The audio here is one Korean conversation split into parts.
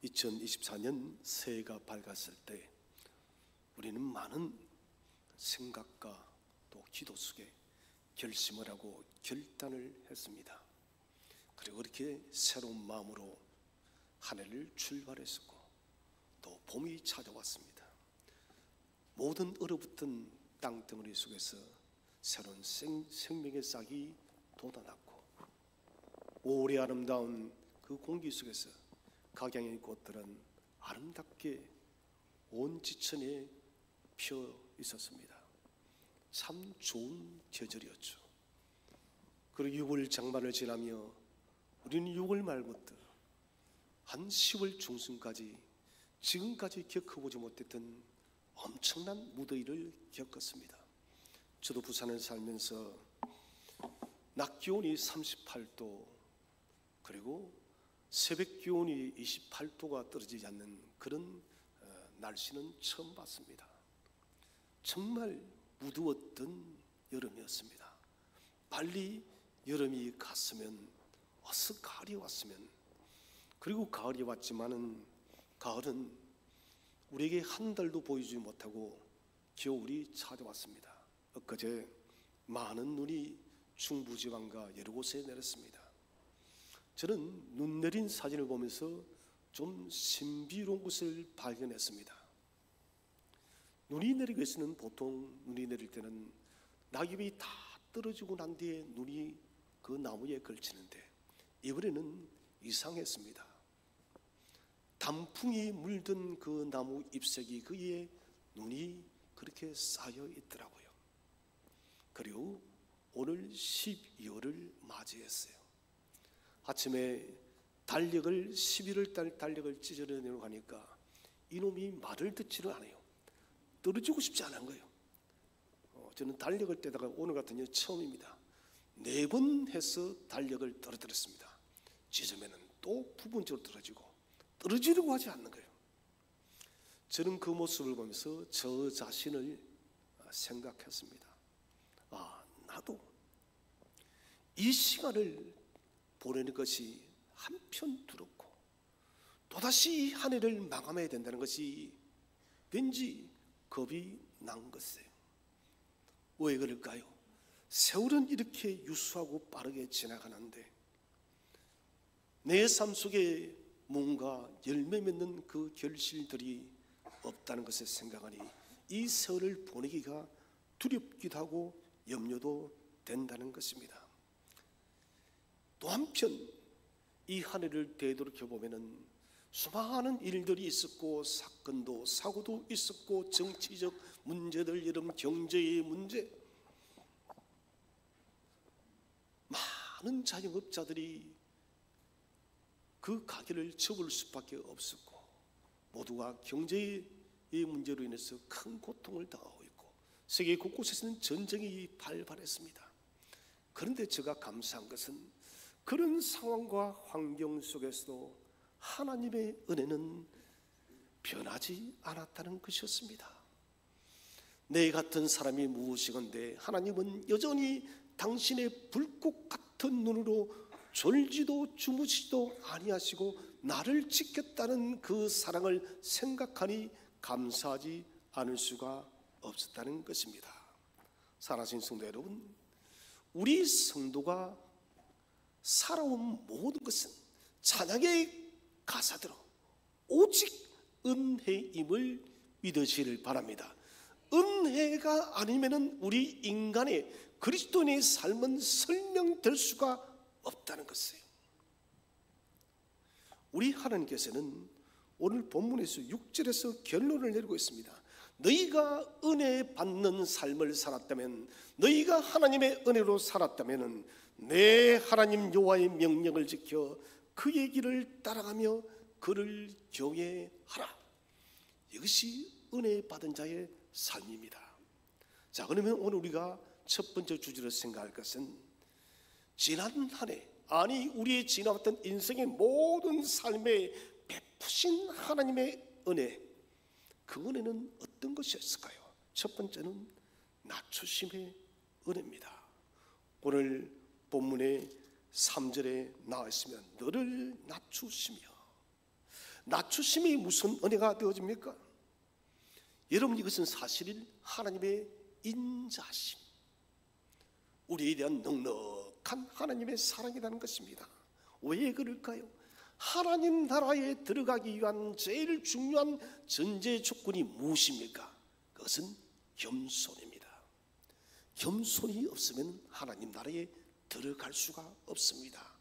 2024년 새해가 밝았을 때 우리는 많은 생각과 또 기도 속에 결심을 하고 결단을 했습니다. 그리고 그렇게 새로운 마음으로 한 해를 출발했었고 또 봄이 찾아왔습니다. 모든 얼어붙은 땅덩어리 속에서 새로운 생명의 싹이 돋아났고 오래 아름다운 그 공기 속에서 각양의 꽃들은 아름답게 온 지천에 피어 있었습니다. 참 좋은 계절이었죠. 그리고 6월 장마를 지나며 우리는 6월 말부터 한 10월 중순까지 지금까지 겪어보지 못했던 엄청난 무더위를 겪었습니다. 저도 부산에 살면서 낮 기온이 38도 그리고 새벽 기온이 28도가 떨어지지 않는 그런 날씨는 처음 봤습니다. 정말 무더웠던 여름이었습니다. 빨리 여름이 갔으면 어서 가을이 왔으면. 그리고 가을이 왔지만은 가을은 우리에게 한 달도 보여주지 못하고 겨울이 찾아왔습니다. 엊그제 많은 눈이 중부지방과 여러 곳에 내렸습니다. 저는 눈 내린 사진을 보면서 좀 신비로운 것을 발견했습니다. 눈이 내리기 위해서는 보통 눈이 내릴 때는 낙엽이 다 떨어지고 난 뒤에 눈이 그 나무에 걸치는데 이번에는 이상했습니다. 단풍이 물든 그 나무 잎새기 그 위에 눈이 그렇게 쌓여 있더라고요. 그리고 오늘 12월을 맞이했어요. 아침에 달력을 11월 달 달력을 찢어내려고 하니까 이놈이 말을 듣지를 않아요. 떨어지고 싶지 않은 거예요. 저는 달력을 떼다가 오늘 같은 경우 처음입니다. 4번 해서 달력을 떨어뜨렸습니다. 찢으면은 또 부분적으로 떨어지려고 하지 않는 거예요. 저는 그 모습을 보면서 저 자신을 생각했습니다. 나도 이 시간을 보내는 것이 한편 두렵고 또다시 한 해를 마감해야 된다는 것이 왠지 겁이 난 것이에요. 왜 그럴까요? 세월은 이렇게 유수하고 빠르게 지나가는데 내 삶 속에 뭔가 열매 맺는 그 결실들이 없다는 것을 생각하니 이 세월을 보내기가 두렵기도 하고 염려도 된다는 것입니다. 또 한편 이 한 해를 되돌이켜보면 수많은 일들이 있었고 사건도 사고도 있었고 정치적 문제들, 여러분 경제의 문제, 많은 자영업자들이 그 가게를 접을 수밖에 없었고 모두가 경제의 문제로 인해서 큰 고통을 당하고 있고 세계 곳곳에서는 전쟁이 발발했습니다. 그런데 제가 감사한 것은 그런 상황과 환경 속에서도 하나님의 은혜는 변하지 않았다는 것이었습니다. 내 같은 사람이 무엇이건데 하나님은 여전히 당신의 불꽃 같은 눈으로 졸지도 주무시지도 아니하시고 나를 지켰다는 그 사랑을 생각하니 감사하지 않을 수가 없었다는 것입니다. 사랑하신 성도 여러분, 우리 성도가 살아온 모든 것은 찬양의 가사대로 오직 은혜임을 믿으시길 바랍니다. 은혜가 아니면 우리 인간의 그리스도인의 삶은 설명될 수가 없다는 것이에요. 우리 하나님께서는 오늘 본문에서 6절에서 결론을 내리고 있습니다. 너희가 은혜 받는 삶을 살았다면, 너희가 하나님의 은혜로 살았다면 내 하나님 여호와의 명령을 지켜 그의 길을 따라가며 그를 경외하라. 이것이 은혜 받은 자의 삶입니다. 자, 그러면 오늘 우리가 첫 번째 주제로 생각할 것은 지난 한 해, 아니 우리의 지나왔던 인생의 모든 삶에 베푸신 하나님의 은혜, 그 은혜는 어떤 것이었을까요? 첫 번째는 낮추심의 은혜입니다. 오늘 본문의 3절에 나와 있으면 너를 낮추시며 낮추심이 무슨 은혜가 되어집니까? 여러분, 이것은 사실 하나님의 인자심, 우리에 대한 넉넉한 하나님의 사랑이라는 것입니다. 왜 그럴까요? 하나님 나라에 들어가기 위한 제일 중요한 전제 조건이 무엇입니까? 그것은 겸손입니다. 겸손이 없으면 하나님 나라에 들어갈 수가 없습니다.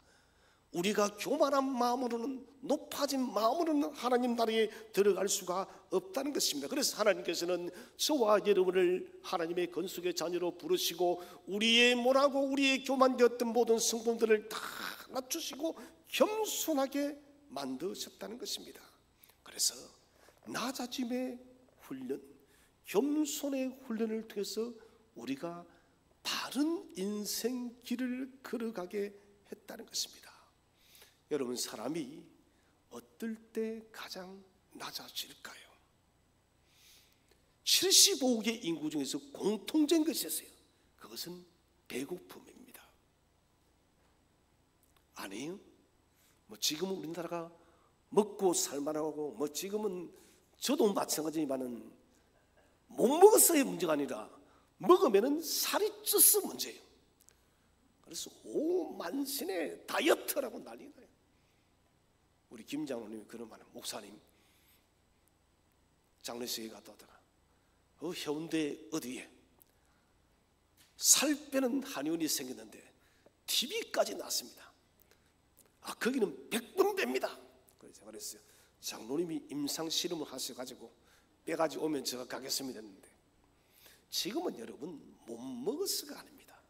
우리가 교만한 마음으로는, 높아진 마음으로는 하나님 나라에 들어갈 수가 없다는 것입니다. 그래서 하나님께서는 저와 여러분을 하나님의 건속의 자녀로 부르시고 우리의 모라고 우리의 교만되었던 모든 성품들을 다 낮추시고 겸손하게 만드셨다는 것입니다. 그래서 낮아짐의 훈련, 겸손의 훈련을 통해서 우리가 바른 인생 길을 걸어가게 했다는 것입니다. 여러분, 사람이 어떨 때 가장 낮아질까요? 75억의 인구 중에서 공통된 것이 있어요. 그것은 배고픔입니다. 아니에요? 지금은 우리나라가 먹고 살만하고 지금은 저도 마찬가지지만은 못 먹었어의 문제가 아니라 먹으면은 살이 쪄서 문제예요. 그래서 만신의 다이어트라고 난리 나요. 우리 김 장로님이 그런 말은, 목사님 장례식에 갔다 오다가 해운대 어디에 살 빼는 한의원이 생겼는데 TV까지 났습니다. 거기는 100분 뺍니다. 그래서 제가 그랬어요. 장로님이 임상 실험을 하셔가지고 빼가지고 오면 제가 가겠습니다 했는데, 지금은 여러분 못 먹어서가 아닙니다.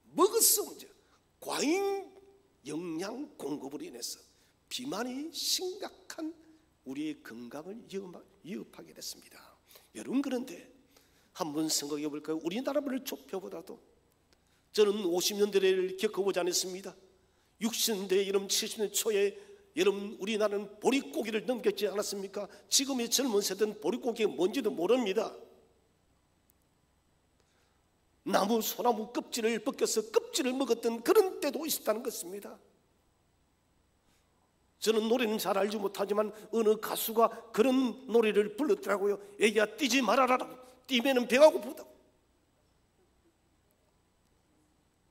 먹었어 문제. 과잉 영양 공급으로 인해서 비만이 심각한 우리의 건강을 위협하게 됐습니다. 여러분, 그런데 한번 생각해 볼까요? 우리나라를 좁혀보다도 저는 50년대를 겪어보지 않았습니다. 60년대, 여러분 70년대 초에 여러분 우리나라는 보릿고기를 넘겼지 않았습니까? 지금의 젊은 세대는 보릿고기가 뭔지도 모릅니다. 나무, 소나무 껍질을 벗겨서 껍질을 먹었던 그런 때도 있었다는 것입니다. 저는 노래는 잘 알지 못하지만 어느 가수가 그런 노래를 불렀더라고요. 애기야, 뛰지 말아라. 뛰면은 배가 고프다고.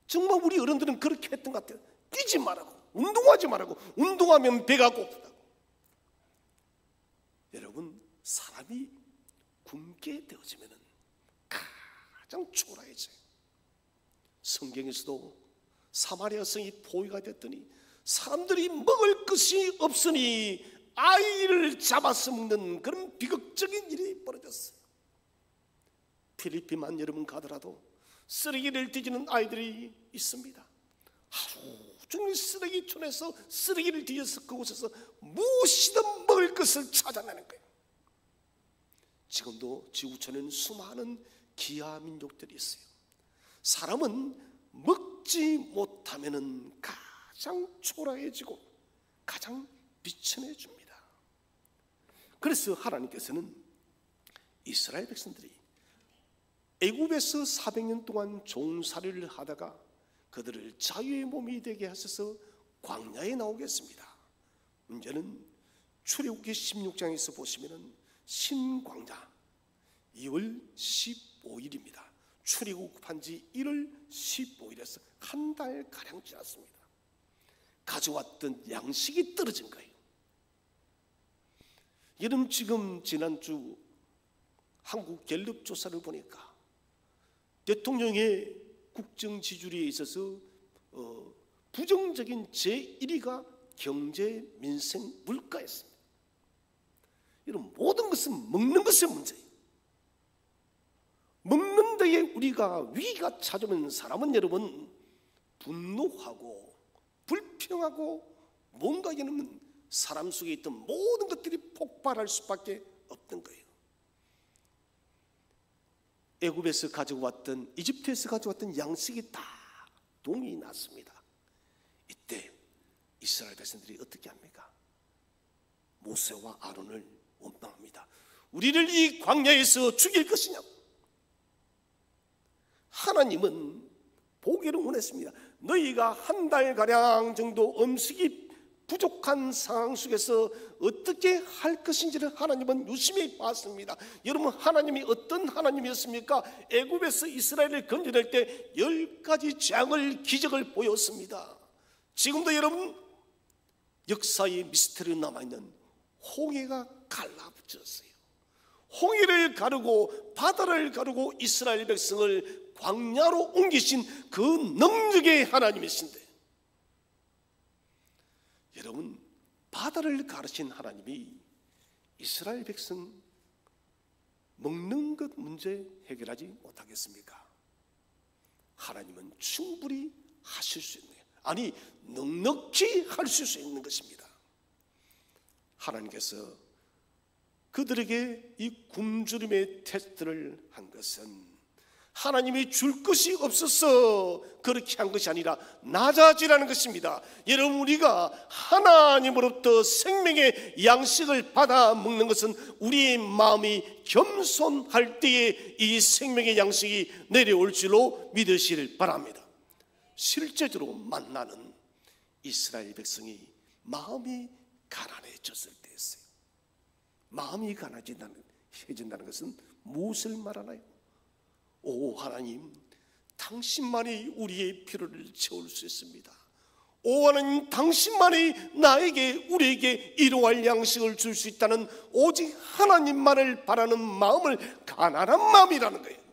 정말 우리 어른들은 그렇게 했던 것 같아요. 뛰지 말라고, 운동하지 말라고. 운동하면 배가 고프다고. 여러분, 사람이 굶게 되어지면은 가장 초라해져요. 성경에서도 사마리아 성이 포위가 됐더니 사람들이 먹을 것이 없으니 아이를 잡아서 먹는 그런 비극적인 일이 벌어졌어요. 필리핀만 여러분 가더라도 쓰레기를 뒤지는 아이들이 있습니다. 하루 종일 쓰레기촌에서 쓰레기를 뒤져서 그곳에서 무엇이든 먹을 것을 찾아내는 거예요. 지금도 지구촌에는 수많은 기아 민족들이 있어요. 사람은 먹지 못하면은 가장 초라해지고 가장 비천해집니다. 그래서 하나님께서는 이스라엘 백성들이 애굽에서 400년 동안 종살이를 하다가 그들을 자유의 몸이 되게 하셔서 광야에 나오겠습니다. 문제는 출애굽기 16장에서 보시면은 신광야 2월 15일입니다. 출애굽한 지 1월 15일에서 한 달가량 지났습니다. 가져왔던 양식이 떨어진 거예요. 여러분, 지금 지난주 한국 갤럽 조사를 보니까 대통령의 국정 지지율에 있어서 부정적인 제1위가 경제, 민생, 물가였습니다. 여러분, 모든 것은 먹는 것의 문제예요. 먹는 데에 우리가 위기가 찾아오면 사람은 여러분 분노하고 불평하고 뭔가 이런 사람 속에 있던 모든 것들이 폭발할 수밖에 없던 거예요. 애굽에서 가져왔던, 이집트에서 가져왔던 양식이 다 동이 났습니다. 이때 이스라엘 백성들이 어떻게 합니까? 모세와 아론을 원망합니다. 우리를 이 광야에서 죽일 것이냐고. 하나님은 보기를 원했습니다. 너희가 한 달가량 정도 음식이 부족한 상황 속에서 어떻게 할 것인지를 하나님은 유심히 봤습니다. 여러분, 하나님이 어떤 하나님이었습니까? 애굽에서 이스라엘을 건져낼 때 10가지 재앙을, 기적을 보였습니다. 지금도 여러분, 역사의 미스터리로 남아있는 홍해가 갈라붙었어요. 홍해를 가르고 바다를 가르고 이스라엘 백성을 광야로 옮기신 그 능력의 하나님이신데, 여러분, 바다를 가르신 하나님이 이스라엘 백성 먹는 것 문제 해결하지 못하겠습니까? 하나님은 충분히 하실 수 있는, 아니 넉넉히 하실 수 있는 것입니다. 하나님께서 그들에게 이 굶주림의 테스트를 한 것은 하나님이 줄 것이 없어서 그렇게 한 것이 아니라 낮아지라는 것입니다. 여러분, 우리가 하나님으로부터 생명의 양식을 받아 먹는 것은 우리의 마음이 겸손할 때에 이 생명의 양식이 내려올 줄로 믿으시길 바랍니다. 실제적으로 만나는 이스라엘 백성이 마음이 가난해졌을 때였어요. 마음이 가난해진다는 것은 무엇을 말하나요? 오 하나님, 당신만이 우리의 필요를 채울 수 있습니다. 오 하나님, 당신만이 나에게, 우리에게 일용할 양식을 줄 수 있다는 오직 하나님만을 바라는 마음을, 가난한 마음이라는 거예요.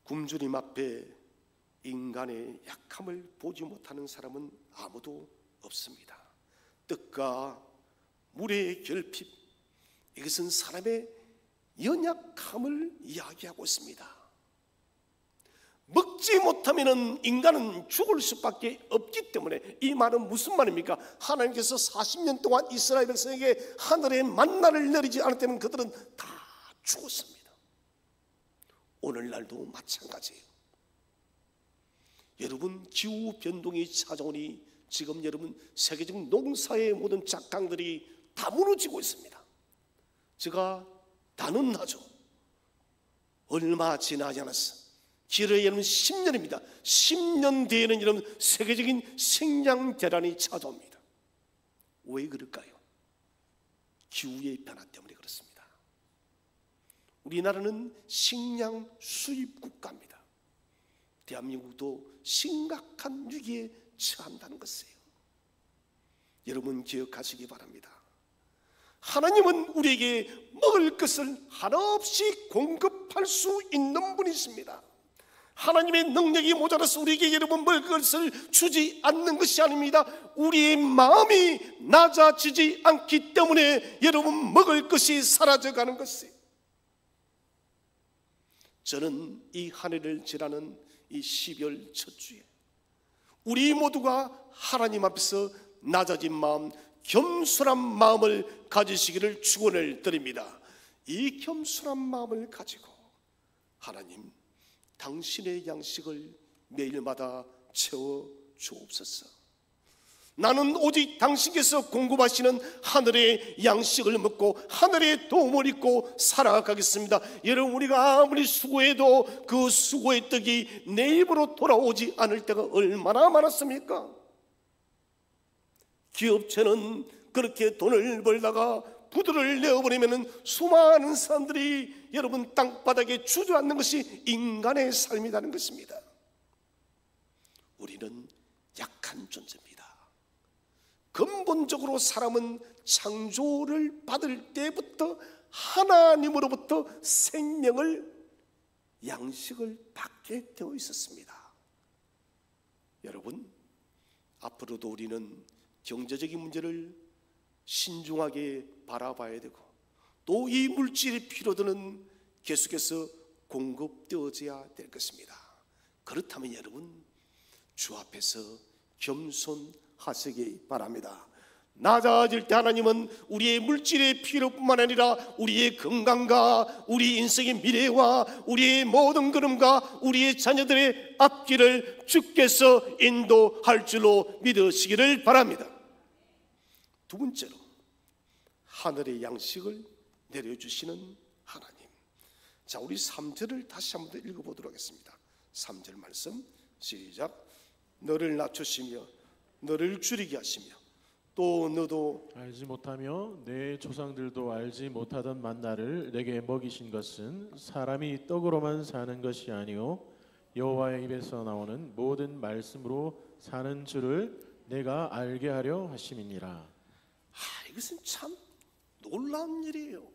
굶주림 앞에 인간의 약함을 보지 못하는 사람은 아무도 없습니다. 뜻과 물의 결핍, 이것은 사람의 연약함을 이야기하고 있습니다. 먹지 못하면 인간은 죽을 수밖에 없기 때문에, 이 말은 무슨 말입니까? 하나님께서 40년 동안 이스라엘 백성에게 하늘의 만나를 내리지 않을 때는 그들은 다 죽었습니다. 오늘날도 마찬가지예요. 여러분, 기후 변동이 찾아오니 지금 여러분 세계적 농사의 모든 작강들이 다 무너지고 있습니다. 제가 단언하죠. 얼마 지나지 않았어. 길어야 여러분 10년입니다. 10년 뒤에는 여러분 세계적인 식량 대란이 찾아옵니다. 왜 그럴까요? 기후의 변화 때문에 그렇습니다. 우리나라는 식량 수입 국가입니다. 대한민국도 심각한 위기에 처한다는 것이에요. 여러분 기억하시기 바랍니다. 하나님은 우리에게 먹을 것을 한없이 공급할 수 있는 분이십니다. 하나님의 능력이 모자라서 우리에게 여러분 먹을 것을 주지 않는 것이 아닙니다. 우리의 마음이 낮아지지 않기 때문에 여러분 먹을 것이 사라져가는 것이에요. 저는 이 한 해를 지나는 이 12월 첫 주에 우리 모두가 하나님 앞에서 낮아진 마음, 겸손한 마음을 가지시기를 축원을 드립니다. 이 겸손한 마음을 가지고 하나님, 당신의 양식을 매일마다 채워 주옵소서. 나는 오직 당신께서 공급하시는 하늘의 양식을 먹고 하늘의 도움을 입고 살아가겠습니다. 여러분, 우리가 아무리 수고해도 그 수고의 떡이 내 입으로 돌아오지 않을 때가 얼마나 많았습니까? 기업체는 그렇게 돈을 벌다가 부도를 내어버리면 수많은 사람들이 여러분 땅바닥에 주저앉는 것이 인간의 삶이라는 것입니다. 우리는 약한 존재입니다. 근본적으로 사람은 창조를 받을 때부터 하나님으로부터 생명을, 양식을 받게 되어 있었습니다. 여러분, 앞으로도 우리는 경제적인 문제를 신중하게 바라봐야 되고, 또 이 물질이 필요도는 계속해서 공급되어져야 될 것입니다. 그렇다면 여러분, 주 앞에서 겸손하시기 바랍니다. 낮아질 때 하나님은 우리의 물질의 필요뿐만 아니라 우리의 건강과 우리 인생의 미래와 우리의 모든 걸음과 우리의 자녀들의 앞길을 주께서 인도할 줄로 믿으시기를 바랍니다. 두 번째로, 하늘의 양식을 내려주시는 하나님. 자, 우리 3절을 다시 한번 더 읽어보도록 하겠습니다. 3절 말씀 시작. 너를 낮추시며 너를 줄이게 하시며 또 너도 알지 못하며 내 조상들도 알지 못하던 만나를 내게 먹이신 것은 사람이 떡으로만 사는 것이 아니요 여호와의 입에서 나오는 모든 말씀으로 사는 줄을 내가 알게 하려 하심이니라. 이것은 참 놀라운 일이에요.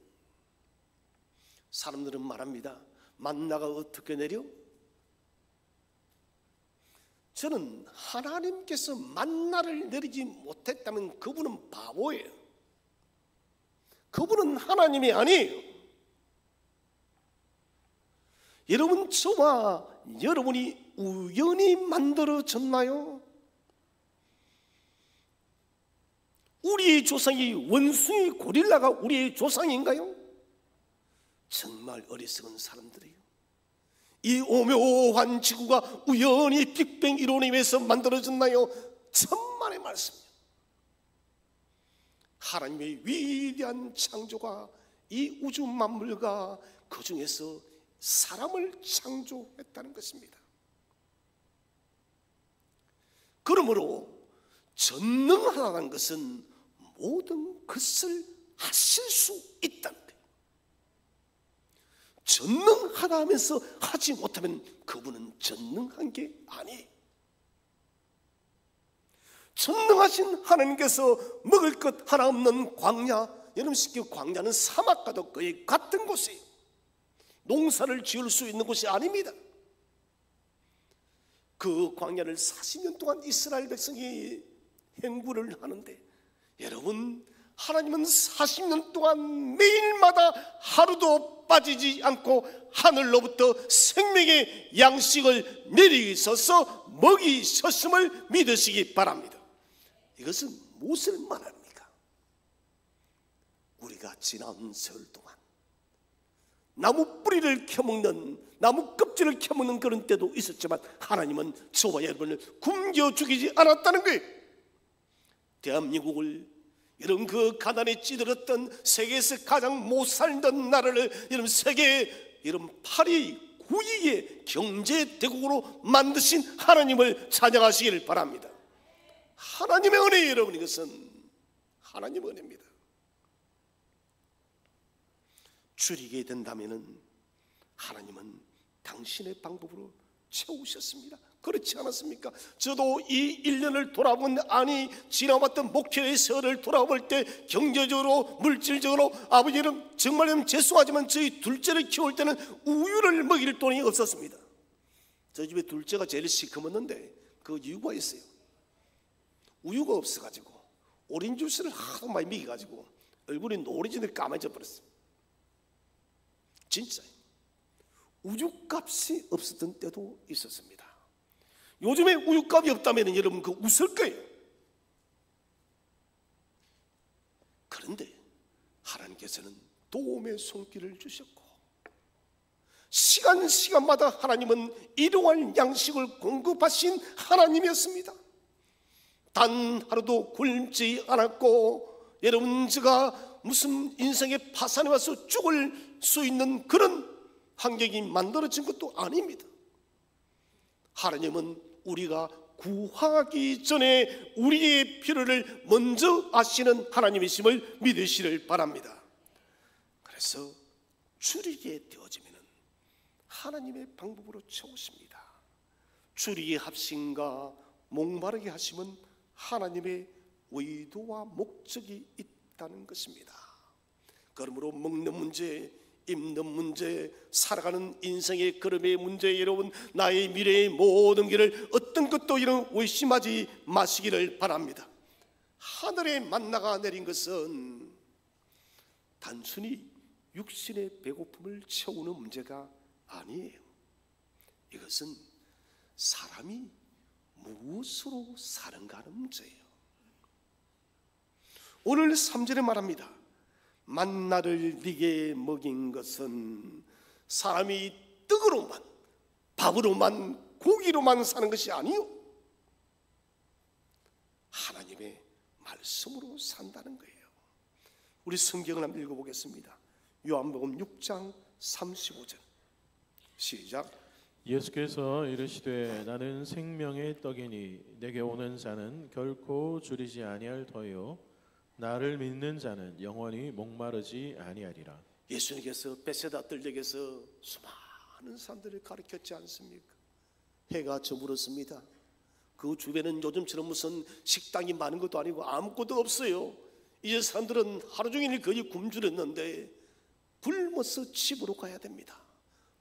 사람들은 말합니다. 만나가 어떻게 내려? 저는 하나님께서 만나를 내리지 못했다면 그분은 바보예요. 그분은 하나님이 아니에요. 여러분, 저와 여러분이 우연히 만들어졌나요? 우리의 조상이 원숭이 고릴라가 우리의 조상인가요? 정말 어리석은 사람들이에요. 이 오묘한 지구가 우연히 빅뱅 이론에 의해서 만들어졌나요? 천만의 말씀이에요. 하나님의 위대한 창조가 이 우주 만물과 그 중에서 사람을 창조했다는 것입니다. 그러므로 전능하다는 것은 모든 것을 하실 수 있다는 거예요. 전능하다 하면서 하지 못하면 그분은 전능한 게 아니에요. 전능하신 하나님께서 먹을 것 하나 없는 광야, 여러분 쉽게 광야는 사막과도 거의 같은 곳이에요. 농사를 지을 수 있는 곳이 아닙니다. 그 광야를 40년 동안 이스라엘 백성이 행군을 하는데, 여러분, 하나님은 40년 동안 매일마다 하루도 빠지지 않고 하늘로부터 생명의 양식을 내리셔서 먹이셨음을 믿으시기 바랍니다. 이것은 무엇을 말합니까? 우리가 지난 세월 동안 나무 뿌리를 켜먹는, 나무 껍질을 켜먹는 그런 때도 있었지만 하나님은 저와 여러분을 굶겨 죽이지 않았다는 거예요. 대한민국을 여러분 그 가난에 찌들었던 세계에서 가장 못 살던 나라를 여러분 세계 여러분 8위 9위의 경제 대국으로 만드신 하나님을 찬양하시기를 바랍니다. 하나님의 은혜, 여러분, 이것은 하나님의 은혜입니다. 줄이게 된다면은 하나님은 당신의 방법으로 채우셨습니다. 그렇지 않았습니까? 저도 이 1년을 돌아본, 아니 지나왔던 목회의 세월을 돌아볼 때 경제적으로 물질적으로 아버지는 정말 죄송하지만 저희 둘째를 키울 때는 우유를 먹일 돈이 없었습니다. 저희 집에 둘째가 제일 시커먼는데 그 이유가 있어요. 우유가 없어가지고 오렌지 주스를 하도 많이 먹여가지고 얼굴이 노래지듯 까매져 버렸어요. 진짜 우유값이 없었던 때도 있었습니다. 요즘에 우유값이 없다면 여러분 그 웃을 거예요. 그런데 하나님께서는 도움의 손길을 주셨고 시간마다 하나님은 일용할 양식을 공급하신 하나님이었습니다. 단 하루도 굶지 않았고, 여러분 제가 무슨 인생의 파산에 와서 죽을 수 있는 그런 환경이 만들어진 것도 아닙니다. 하나님은 우리가 구하기 전에 우리의 필요를 먼저 아시는 하나님이심을 믿으시길 바랍니다. 그래서 줄이게 되어지면 하나님의 방법으로 채우십니다. 줄이게 하심과 목마르게 하심은 하나님의 의도와 목적이 있다는 것입니다. 그러므로 먹는 문제, 입는 문제, 살아가는 인생의 걸음의 문제, 여러분 나의 미래의 모든 길을 어떤 것도 이런 의심하지 마시기를 바랍니다. 하늘의 만나가 내린 것은 단순히 육신의 배고픔을 채우는 문제가 아니에요. 이것은 사람이 무엇으로 사는가 하는 문제예요. 오늘 3절에 말합니다. 만나를 네게 먹인 것은 사람이 떡으로만, 밥으로만, 고기로만 사는 것이 아니요, 하나님의 말씀으로 산다는 거예요. 우리 성경을 한번 읽어보겠습니다. 요한복음 6장 35절 시작. 예수께서 이르시되 나는 생명의 떡이니 내게 오는 자는 결코 줄이지 아니할 터요 나를 믿는 자는 영원히 목마르지 아니하리라. 예수님께서 베세다 들녘에서 수많은 사람들을 가르쳤지 않습니까? 해가 저물었습니다. 그 주변은 요즘처럼 무슨 식당이 많은 것도 아니고 아무것도 없어요. 이제 사람들은 하루 종일 거의 굶주렸는데 굶어서 집으로 가야 됩니다.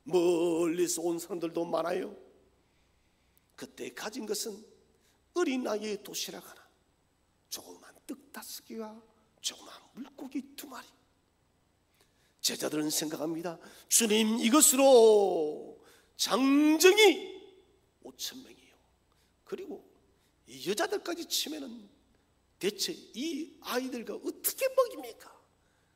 멀리서 온 사람들도 많아요. 그때 가진 것은 어린아이의 도시락 하나, 조그만 떡 5개와 조그만 물고기 2마리. 제자들은 생각합니다. 주님, 이것으로 장정이 5,000명이요. 그리고 이 여자들까지 치면은 대체 이 아이들과 어떻게 먹입니까?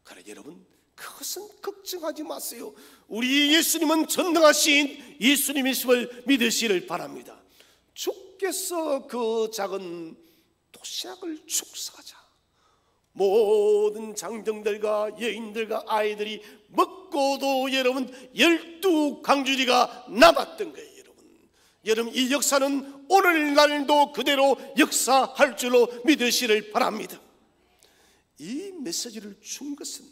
그러나 여러분, 그것은 걱정하지 마세요. 우리 예수님은 전능하신 예수님이심을 믿으시를 바랍니다. 주께서 그 작은 도시락을 축사하자 모든 장정들과 여인들과 아이들이 먹고도 여러분 12광주리가 남았던 거예요. 여러분, 이 역사는 오늘날도 그대로 역사할 줄로 믿으시를 바랍니다. 이 메시지를 준 것은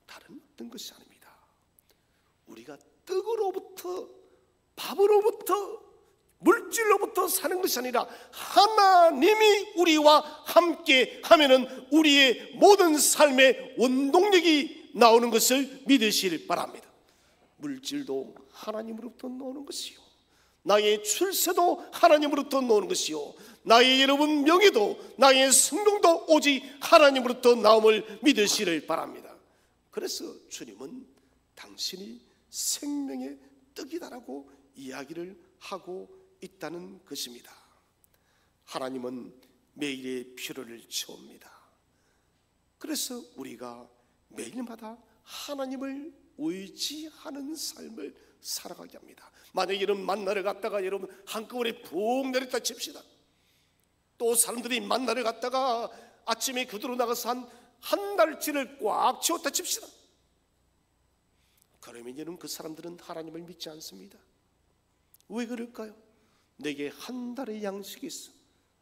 다른 어떤 것이 아닙니다. 우리가 떡으로부터, 밥으로부터, 물질로부터 사는 것이 아니라 하나님이 우리와 함께 하면은 우리의 모든 삶의 원동력이 나오는 것을 믿으시길 바랍니다. 물질도 하나님으로부터 나오는 것이요, 나의 출세도 하나님으로부터 나오는 것이요, 나의 여러분 명예도 나의 성공도 오직 하나님으로부터 나옴을 믿으시길 바랍니다. 그래서 주님은 당신이 생명의 떡이다라고 이야기를 하고 있다는 것입니다. 하나님은 매일의 필요를 채웁니다. 그래서 우리가 매일마다 하나님을 의지하는 삶을 살아가게 합니다. 만약에 여러분 만나러 갔다가 여러분 한꺼번에 푹 내렸다 칩시다. 또 사람들이 만나러 갔다가 아침에 그대로 나가서 한 달치를 꽉 채웠다 칩시다. 그러면 여러분 그 사람들은 하나님을 믿지 않습니다. 왜 그럴까요? 내게 한 달의 양식이 있어.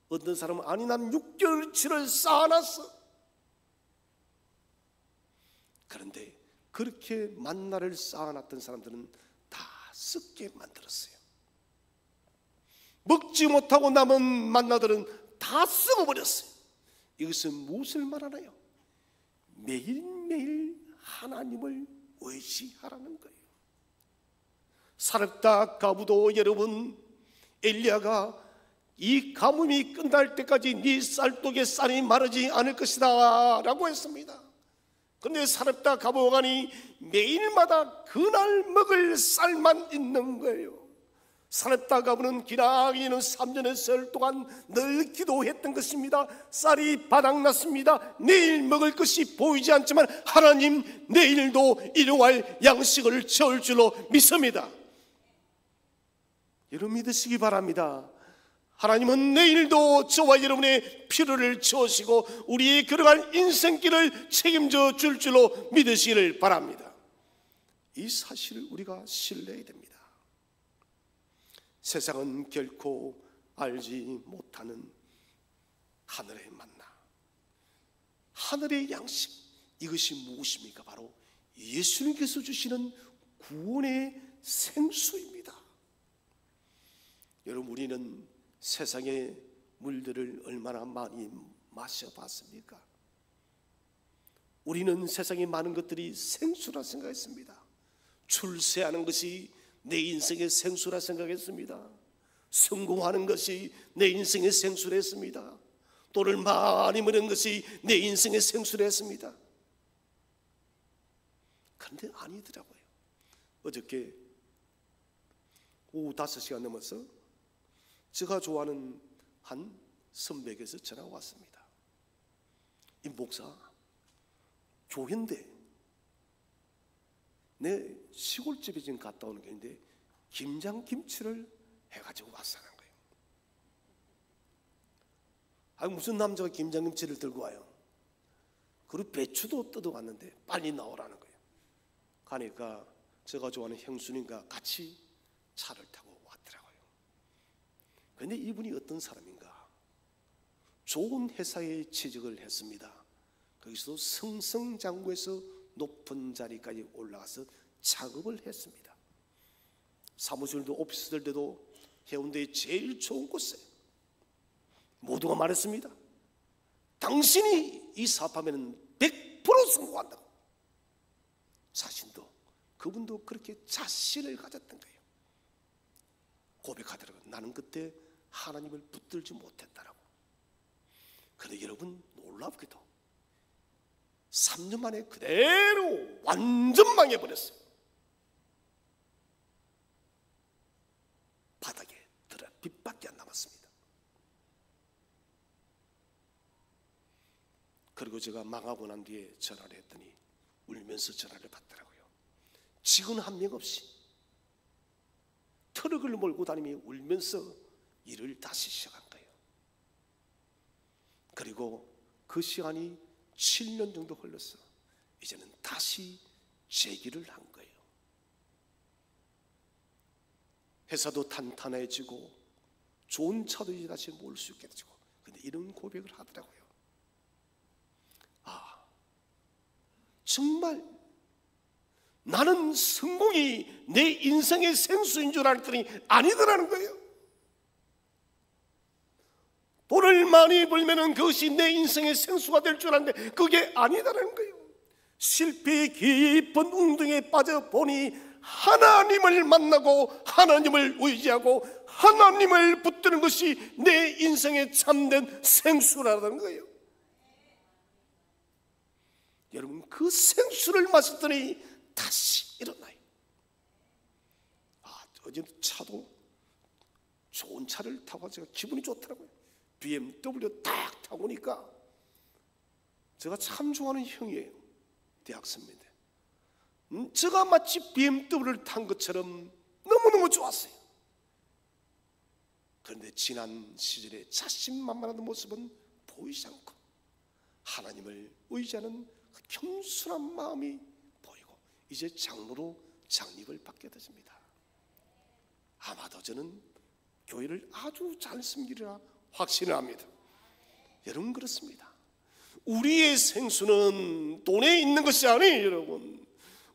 어떤 사람은 아니 난 6개월치를 쌓아놨어. 그런데 그렇게 만나를 쌓아놨던 사람들은 다 썩게 만들었어요. 먹지 못하고 남은 만나들은 다 썩어버렸어요. 이것은 무엇을 말하나요? 매일매일 하나님을 의지하라는 거예요. 사렙다 가부도 여러분, 엘리야가 이 가뭄이 끝날 때까지 네 쌀독에 쌀이 마르지 않을 것이다 라고 했습니다. 그런데 사렙다 가부간이 매일마다 그날 먹을 쌀만 있는 거예요. 사렙다 가부는 기나기는 3년의 설 동안 늘 기도했던 것입니다. 쌀이 바닥났습니다. 내일 먹을 것이 보이지 않지만 하나님, 내일도 일용할 양식을 채울 줄로 믿습니다. 여러분 믿으시기 바랍니다. 하나님은 내일도 저와 여러분의 필요를 채우시고 우리의 걸어갈 인생길을 책임져 줄 줄로 믿으시기를 바랍니다. 이 사실을 우리가 신뢰해야 됩니다. 세상은 결코 알지 못하는 하늘의 만나, 하늘의 양식, 이것이 무엇입니까? 바로 예수님께서 주시는 구원의 생수입니다. 여러분, 우리는 세상의 물들을 얼마나 많이 마셔봤습니까? 우리는 세상에 많은 것들이 생수라 생각했습니다. 출세하는 것이 내 인생의 생수라 생각했습니다. 성공하는 것이 내 인생의 생수라 했습니다. 돈을 많이 버는 것이 내 인생의 생수라 했습니다. 그런데 아니더라고요. 어저께 오후 5시가 넘어서 제가 좋아하는 한 선배에게서 전화가 왔습니다. 이 목사, 교회인데 내 시골집에 지금 갔다 오는 길인데 김장김치를 해가지고 왔다는 거예요. 아니 무슨 남자가 김장김치를 들고 와요? 그리고 배추도 뜯어왔는데 빨리 나오라는 거예요. 가니까 제가 좋아하는 형수님과 같이 차를 타고 왔더라고요. 그런데 이분이 어떤 사람인가? 좋은 회사에 취직을 했습니다. 거기서도 승승장구해서 높은 자리까지 올라가서 작업을 했습니다. 사무실도 오피스들도 해운대의 제일 좋은 곳에 모두가 말했습니다. 당신이 이 사업하면 100% 성공한다고. 자신도 그분도 그렇게 자신을 가졌던 거예요. 고백하더라고요. 나는 그때 하나님을 붙들지 못했다라고. 그런데 여러분, 놀랍게도 3년 만에 그대로 완전 망해버렸어요. 바닥에 들어 빛밖에 안 남았습니다. 그리고 제가 망하고 난 뒤에 전화를 했더니 울면서 전화를 받더라고요. 직원 한 명 없이 트럭을 몰고 다니며 울면서 일을 다시 시작한 거예요. 그리고 그 시간이 7년 정도 흘렀어. 이제는 다시 재기를 한 거예요. 회사도 탄탄해지고 좋은 차도 이제 다시 몰 수 있게 되고. 근데 이런 고백을 하더라고요. 정말 나는 성공이 내 인생의 생수인 줄 알았더니 아니더라는 거예요. 돈을 많이 벌면 그것이 내 인생의 생수가 될 줄 알았는데 그게 아니더라는 거예요. 실패의 깊은 웅덩이에 빠져보니 하나님을 만나고 하나님을 의지하고 하나님을 붙드는 것이 내 인생의 참된 생수라는 거예요. 여러분, 그 생수를 마셨더니 다시 일어나요. 어제 차도 좋은 차를 타고 제가 기분이 좋더라고요. BMW 딱 타고 오니까 제가 참 좋아하는 형이에요. 대학 선배인데 제가 마치 BMW를 탄 것처럼 너무너무 좋았어요. 그런데 지난 시절에 자신만만한 모습은 보이지 않고 하나님을 의지하는 겸손한 마음이 보이고 이제 장로로 장립을 받게 되십니다. 아마도 저는 교회를 아주 잘 섬기리라 확신을 합니다. 여러분, 그렇습니다. 우리의 생수는 돈에 있는 것이 아니에요. 여러분,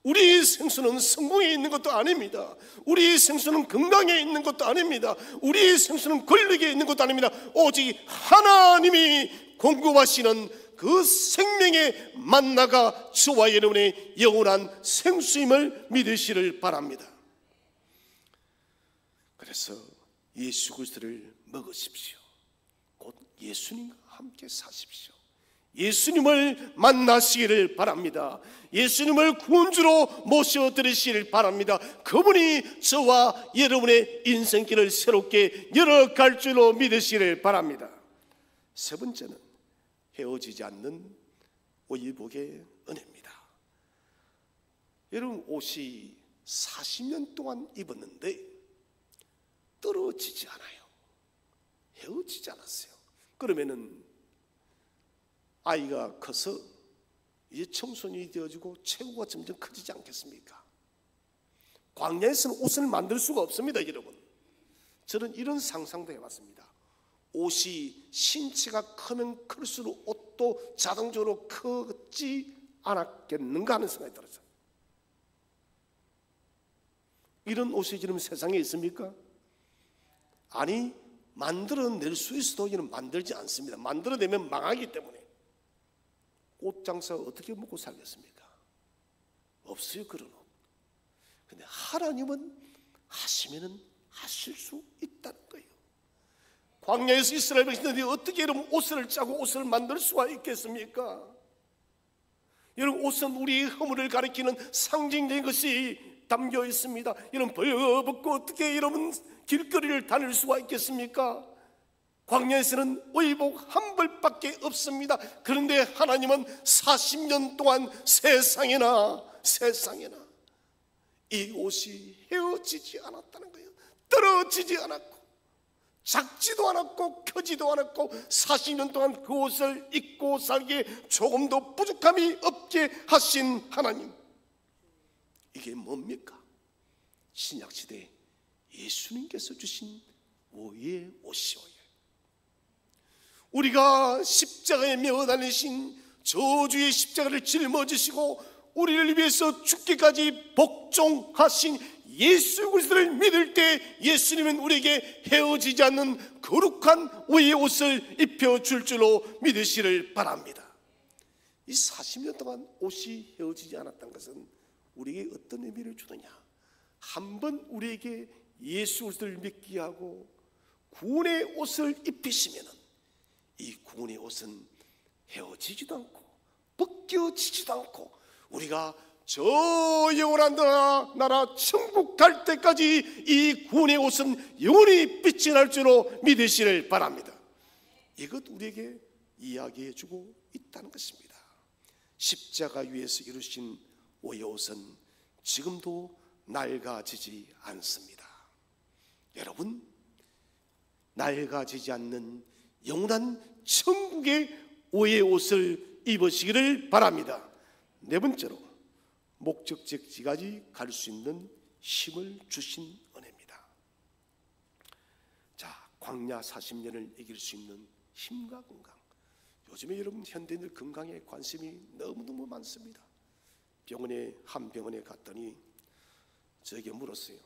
우리의 생수는 성공에 있는 것도 아닙니다. 우리의 생수는 건강에 있는 것도 아닙니다. 우리의 생수는 권력에 있는 것도 아닙니다. 오직 하나님이 공급하시는 그 생명의 만나가 저와 여러분의 영원한 생수임을 믿으시를 바랍니다. 그래서 예수 그리스도를 먹으십시오. 곧 예수님과 함께 사십시오. 예수님을 만나시기를 바랍니다. 예수님을 구원주로 모셔드리시길 바랍니다. 그분이 저와 여러분의 인생길을 새롭게 열어갈 줄로 믿으시기를 바랍니다. 세 번째는 헤어지지 않는 의복의 은혜입니다. 여러분, 옷이 40년 동안 입었는데 떨어지지 않아요. 헤어지지 않았어요. 그러면은 아이가 커서 이제 청소년이 되어지고 체구가 점점 커지지 않겠습니까? 광야에서는 옷을 만들 수가 없습니다. 여러분, 저는 이런 상상도 해봤습니다. 옷이 신체가 크면 클수록 옷도 자동적으로 크지 않았겠는가 하는 생각이 들었어요. 이런 옷이 지금 세상에 있습니까? 아니, 만들어낼 수 있어도 이는 만들지 않습니다. 만들어내면 망하기 때문에. 옷 장사 어떻게 먹고 살겠습니까? 없어요, 그런 옷. 근데 하나님은 하시면은 하실 수 있다는 거예요. 광야에서 이스라엘 백성들이 어떻게 여러분 옷을 짜고 옷을 만들 수가 있겠습니까? 여러분, 옷은 우리의 허물을 가리키는 상징적인 것이 담겨 있습니다. 여러분, 벌거벗고 어떻게 여러분 길거리를 다닐 수가 있겠습니까? 광야에서는 의복 한 벌밖에 없습니다. 그런데 하나님은 40년 동안 세상에나 이 옷이 헤어지지 않았다는 거예요. 떨어지지 않았고 작지도 않았고 크지도 않았고 40년 동안 그 옷을 입고 살기에 조금도 부족함이 없게 하신 하나님, 이게 뭡니까? 신약시대 예수님께서 주신 오해의 옷이오예. 우리가 십자가에 매어 다니신 저주의 십자가를 짊어지시고 우리를 위해서 죽기까지 복종하신 예수 그리스도를 믿을 때 예수님은 우리에게 헤어지지 않는 거룩한 오해의 옷을 입혀줄 줄로 믿으시를 바랍니다. 이 40년 동안 옷이 헤어지지 않았던 것은 우리에게 어떤 의미를 주느냐? 한번 우리에게 예수 그리스도를 믿게 하고 구원의 옷을 입히시면 이 구원의 옷은 헤어지지도 않고 벗겨지지도 않고 우리가 저 영원한 나라 천국 갈 때까지 이 구원의 옷은 영원히 빛이 날 줄로 믿으시를 바랍니다. 이것 우리에게 이야기해 주고 있다는 것입니다. 십자가 위에서 이루신 오해의 옷은 지금도 낡아지지 않습니다. 여러분, 낡아지지 않는 영원한 천국의 오해의 옷을 입으시기를 바랍니다. 네 번째로 목적지까지 갈 수 있는 힘을 주신 은혜입니다. 자, 광야 40년을 이길 수 있는 힘과 건강. 요즘에 여러분 현대인들 건강에 관심이 너무너무 많습니다. 한 병원에 갔더니 저에게 물었어요.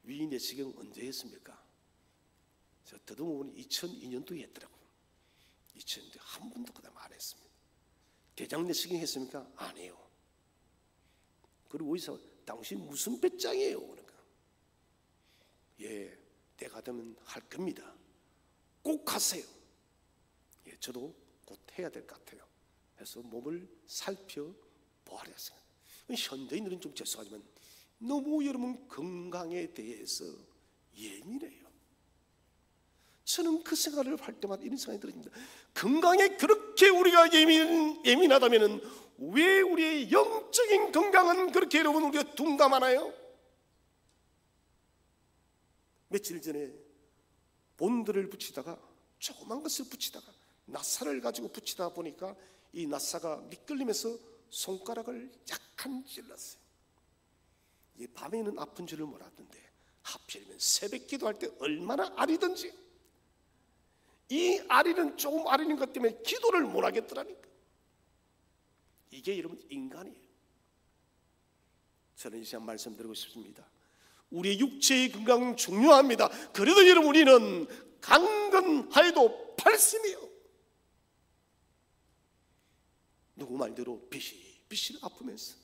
위 내시경 언제 했습니까? 저 더듬어보니 2002년도에 했더라고요. 2002년도에 한 번도 그다음 안 했습니다. 대장 내시경 했습니까? 아니에요. 그리고 의사, 당신 무슨 배짱이에요? 그러니까 예, 때가 되면 할 겁니다. 꼭 하세요. 예, 저도 곧 해야 될 것 같아요. 해서 몸을 살펴보아야 했어요. 현대인들은 좀 죄송하지만 너무 여러분 건강에 대해서 예민해요. 저는 그 생각을 할 때마다 이런 생각이 들었습니다. 건강에 그렇게 우리가 예민하다면 왜 우리의 영적인 건강은 그렇게 여러분 우리가 둔감하나요? 며칠 전에 본드를 붙이다가 조그만 것을 붙이다가 나사를 가지고 붙이다 보니까 이 나사가 미끌리면서 손가락을 약간 찔렀어요. 이 밤에는 아픈 줄을 몰랐는데 하필이면 새벽 기도할 때 얼마나 아리던지 이 아리는 조금 아리는 것 때문에 기도를 못 하겠더라니까. 이게 여러분 인간이에요. 저는 이 시간 말씀드리고 싶습니다. 우리의 육체의 건강은 중요합니다. 그래도 여러분 우리는 강건하여도 팔심이요. 누구 말대로 비실 아프면서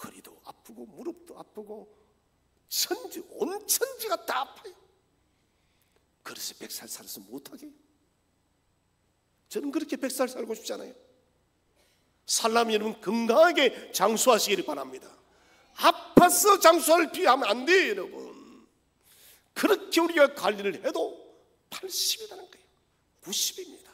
허리도 아프고 무릎도 아프고 온 천지가 다 아파요. 그래서 100살 살아서 못하게. 저는 그렇게 100살 살고 싶지 않아요. 살라면 여러분 건강하게 장수하시기를 바랍니다. 아파서 장수할 필요하면 안 돼요, 여러분. 그렇게 우리가 관리를 해도 80이라는 거예요. 90입니다.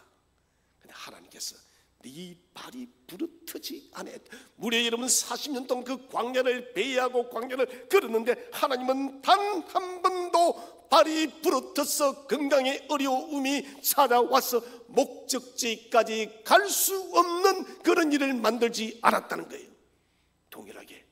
근데 하나님께서 네 발이 부르트지 않아. 무려 여러분 40년 동안 그 광야를 배회하고 광야를 걸었는데 하나님은 단 한 번도 발이 부르터서 건강에 어려움이 찾아와서 목적지까지 갈 수 없는 그런 일을 만들지 않았다는 거예요. 동일하게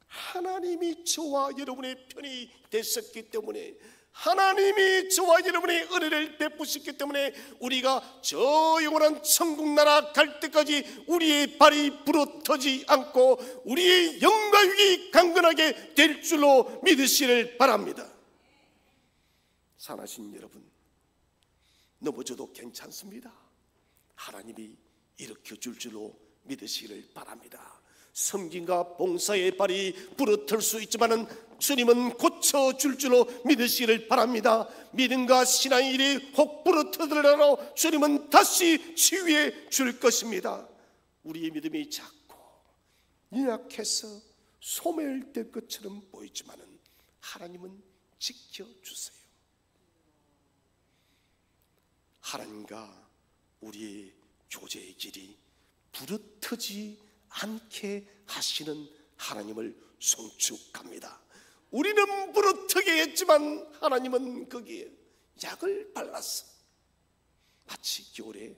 하나님이 저와 여러분의 편이 되셨기 때문에, 하나님이 저와 여러분의 은혜를 베푸셨기 때문에 우리가 저 영원한 천국 나라 갈 때까지 우리의 발이 부러뜨지 않고 우리의 영과 육이 강건하게 될 줄로 믿으시를 바랍니다. 사랑하신 여러분, 넘어져도 괜찮습니다. 하나님이 일으켜 줄 줄로 믿으시기를 바랍니다. 섬김과 봉사의 발이 부러뜨릴 수 있지만은 주님은 고쳐줄 줄로 믿으시기를 바랍니다. 믿음과 신앙의 일이 혹 부러뜨리더라도 주님은 다시 치유해 줄 것입니다. 우리의 믿음이 작고 연약해서 소멸될 것처럼 보이지만은 하나님은 지켜주세요. 하나님과 우리의 교제의 길이 부러뜨지 않게 하시는 하나님을 송축합니다. 우리는 부러뜨게 했지만 하나님은 거기에 약을 발랐어. 마치 겨울에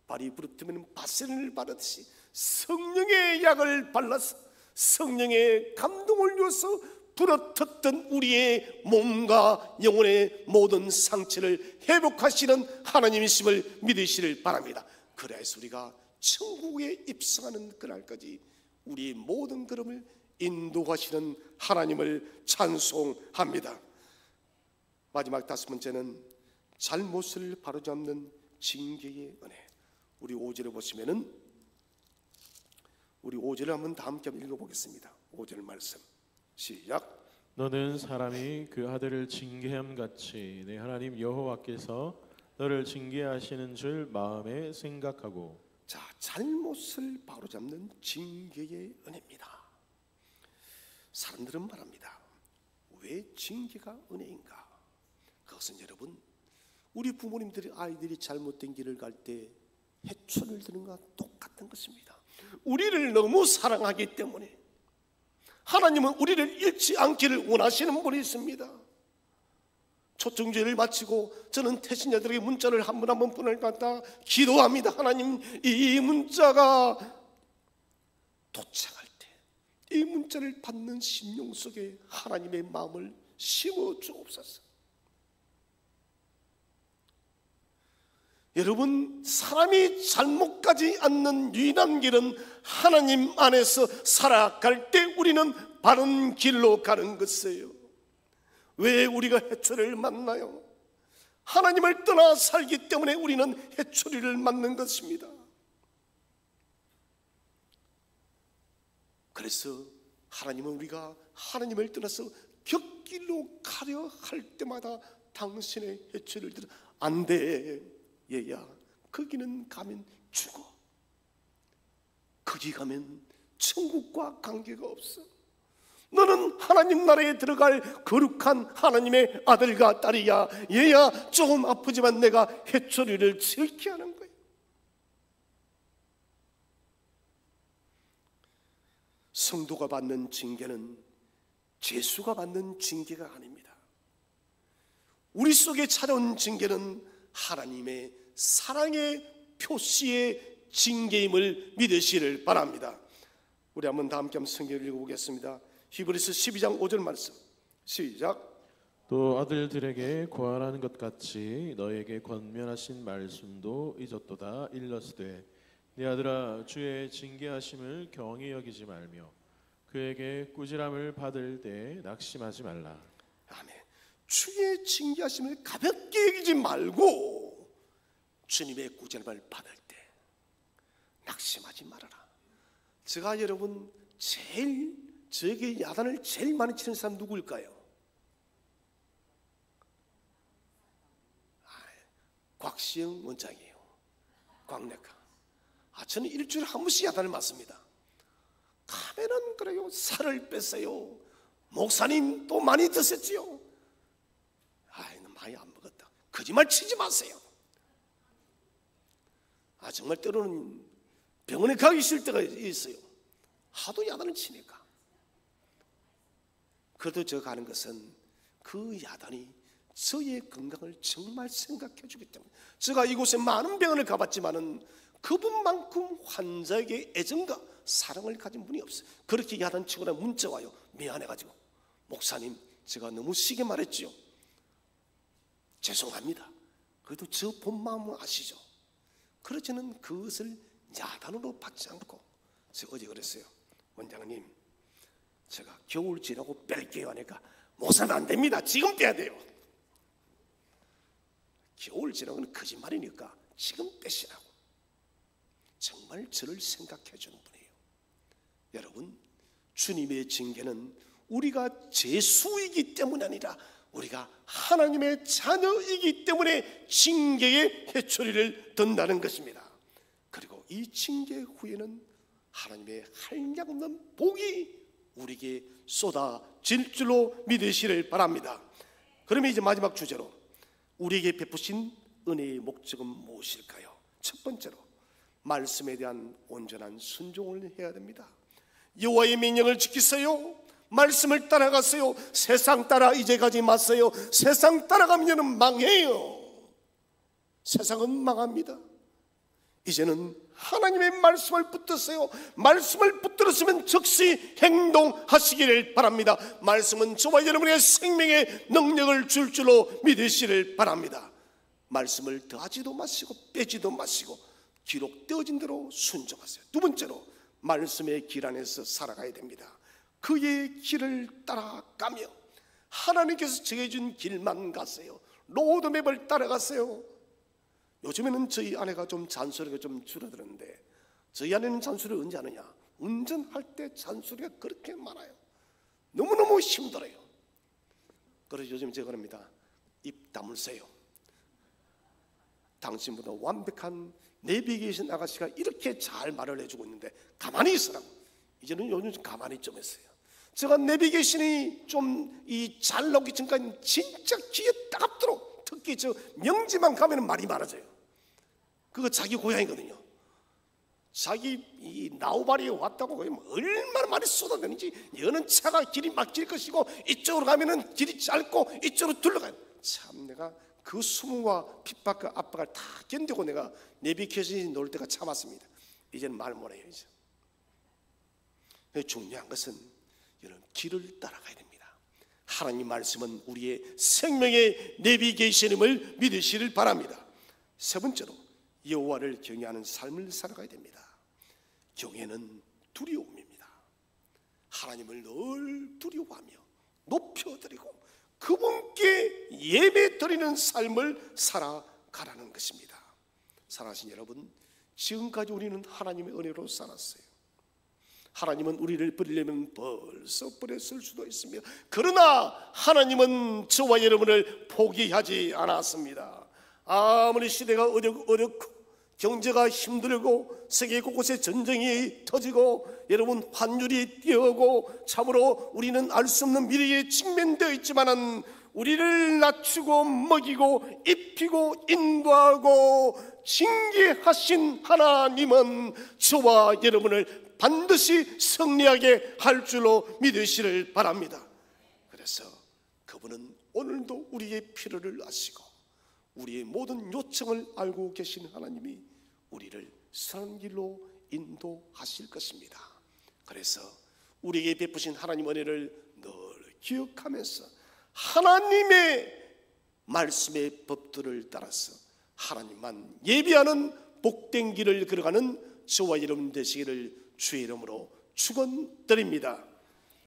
발이 부러뜨면 바세린을 바르듯이 성령의 약을 발라서 성령의 감동을 줘서 부러뜨던 우리의 몸과 영혼의 모든 상처를 회복하시는 하나님이심을 믿으시길 바랍니다. 그래서 우리가 천국에 입성하는 그날까지 우리의 모든 걸음을 인도하시는 하나님을 찬송합니다. 마지막 5번째는 잘못을 바로잡는 징계의 은혜. 우리 5절을 보시면은, 우리 5절을 한번 다 함께 읽어보겠습니다. 5절 말씀 시작. 너는 사람이 그 아들을 징계함 같이 내 하나님 여호와께서 너를 징계하시는 줄 마음에 생각하고. 자, 잘못을 바로잡는 징계의 은혜입니다. 사람들은 말합니다. 왜 징계가 은혜인가? 그것은 여러분, 우리 부모님들이 아이들이 잘못된 길을 갈 때 해초를 드는 것과 똑같은 것입니다. 우리를 너무 사랑하기 때문에 하나님은 우리를 잃지 않기를 원하시는 분이 있습니다. 초청제를 마치고 저는 태신자들에게 문자를 한 번 한 번 보낼까 기도합니다. 하나님, 이 문자가 도착할 때 이 문자를 받는 심령 속에 하나님의 마음을 심어 주옵소서. 여러분, 사람이 잘못 가지 않는 유일한 길은 하나님 안에서 살아갈 때 우리는 바른 길로 가는 것이에요. 왜 우리가 해초리를 만나요? 하나님을 떠나 살기 때문에 우리는 해초리를 맞는 것입니다. 그래서 하나님은 우리가 하나님을 떠나서 곁길로 가려 할 때마다 당신의 해초리를 들어 안 돼. 얘야, 거기는 가면 죽어. 거기 가면 천국과 관계가 없어. 너는 하나님 나라에 들어갈 거룩한 하나님의 아들과 딸이야. 얘야, 조금 아프지만 내가 해초리를 즐게 하는 거야. 성도가 받는 징계는 죄수가 받는 징계가 아닙니다. 우리 속에 찾아온 징계는 하나님의 사랑의 표시의 징계임을 믿으시기를 바랍니다. 우리 한번 다 함께 성경을 읽어보겠습니다. 히브리서 12장 5절 말씀 시작. 또 아들들에게 고안하는 것 같이 너에게 권면하신 말씀도 잊었도다. 일러스되 네 아들아, 주의 징계하심을 경히 여기지 말며 그에게 꾸지람을 받을 때 낙심하지 말라. 아멘. 주의 징계하심을 가볍게 여기지 말고 주님의 꾸지람을 받을 때 낙심하지 말아라. 제가 여러분 저에게 야단을 제일 많이 치는 사람 누구일까요? 곽시영 원장이에요. 곽내과. 저는 일주일에 한 번씩 야단을 맞습니다. 가면은 그래요, 살을 뺐어요. 목사님 또 많이 드셨지요? 많이 안 먹었다. 거짓말 치지 마세요. 정말 때로는 병원에 가기 싫을 때가 있어요. 하도 야단을 치니까. 그래도 제가 가는 것은 그 야단이 저의 건강을 정말 생각해 주기 때문에. 제가 이곳에 많은 병원을 가봤지만은 그분만큼 환자에게 애정과 사랑을 가진 분이 없어요. 그렇게 야단치거나 문자 와요. 미안해가지고, 목사님 제가 너무 시게 말했지요. 죄송합니다. 그래도 저 본 마음은 아시죠? 그렇지는 그것을 야단으로 받지 않고, 제가 어제 그랬어요. 원장님, 제가 겨울 지나고 뺄게요 하니까 목사는 안 됩니다. 지금 빼야 돼요. 겨울 지나고는 거짓말이니까 지금 빼시라고. 정말 저를 생각해 주는 분이에요. 여러분, 주님의 징계는 우리가 죄수이기 때문이 아니라 우리가 하나님의 자녀이기 때문에 징계의 해초리를 든다는 것입니다. 그리고 이 징계 후에는 하나님의 한량없는 복이 우리에게 쏟아질 줄로 믿으시길 바랍니다. 그러면 이제 마지막 주제로 우리에게 베푸신 은혜의 목적은 무엇일까요? 첫 번째로 말씀에 대한 온전한 순종을 해야 됩니다. 여호와의 명령을 지키세요. 말씀을 따라가세요. 세상 따라 이제 가지 마세요. 세상 따라가면 망해요. 세상은 망합니다. 이제는 하나님의 말씀을 붙드세요. 말씀을 붙들었으면 즉시 행동하시기를 바랍니다. 말씀은 저와 여러분의 생명의 능력을 줄 줄로 믿으시기를 바랍니다. 말씀을 더하지도 마시고 빼지도 마시고 기록되어진 대로 순종하세요. 두 번째로 말씀의 길 안에서 살아가야 됩니다. 그의 길을 따라가며 하나님께서 정해준 길만 가세요. 로드맵을 따라가세요. 요즘에는 저희 아내가 좀 잔소리가 좀 줄어드는데, 저희 아내는 잔소리를 언제 하느냐? 운전할 때 잔소리가 그렇게 많아요. 너무너무 힘들어요. 그래서 요즘 제가 그럽니다. 입 다물세요. 당신보다 완벽한 내비게이션 아가씨가 이렇게 잘 말을 해주고 있는데 가만히 있으라고. 이제는 요즘 가만히 좀 했어요. 제가 내비게이션이 좀 잘 나오기 전까지 진짜 귀에 따갑도록, 특히 저 명지만 가면 말이 많아져요. 그거 자기 고향이거든요. 자기 이 나우바리에 왔다고 얼마나 많이 쏟아내는지. 여는 차가 길이 막힐 것이고 이쪽으로 가면은 길이 짧고 이쪽으로 둘러가요. 참 내가 그 수모와 핍박과 압박을 다 견디고 내가 내비게이션이 놓을 때가 참았습니다. 이제는 말 못해요. 이제 중요한 것은 여러분 길을 따라가야 됩니다. 하나님 말씀은 우리의 생명의 내비게이션임을 믿으시길 바랍니다. 세 번째로 여호와를 경외하는 삶을 살아가야 됩니다. 경외는 두려움입니다. 하나님을 늘 두려워하며 높여드리고 그분께 예배드리는 삶을 살아가라는 것입니다. 사랑하신 여러분, 지금까지 우리는 하나님의 은혜로 살았어요. 하나님은 우리를 버리려면 벌써 버렸을 수도 있습니다. 그러나 하나님은 저와 여러분을 포기하지 않았습니다. 아무리 시대가 어렵고 경제가 힘들고 세계 곳곳에 전쟁이 터지고 여러분 환율이 뛰어오고 참으로 우리는 알 수 없는 미래에 직면되어 있지만은 우리를 낮추고 먹이고 입히고 인도하고 징계하신 하나님은 저와 여러분을 반드시 승리하게 할 줄로 믿으시를 바랍니다. 그래서 그분은 오늘도 우리의 필요를 아시고 우리의 모든 요청을 알고 계신 하나님이 우리를 선한 길로 인도하실 것입니다. 그래서 우리에게 베푸신 하나님 은혜를 늘 기억하면서 하나님의 말씀의 법들을 따라서 하나님만 예비하는 복된 길을 걸어가는 저와 여러분 되시기를 주의 이름으로 축원드립니다.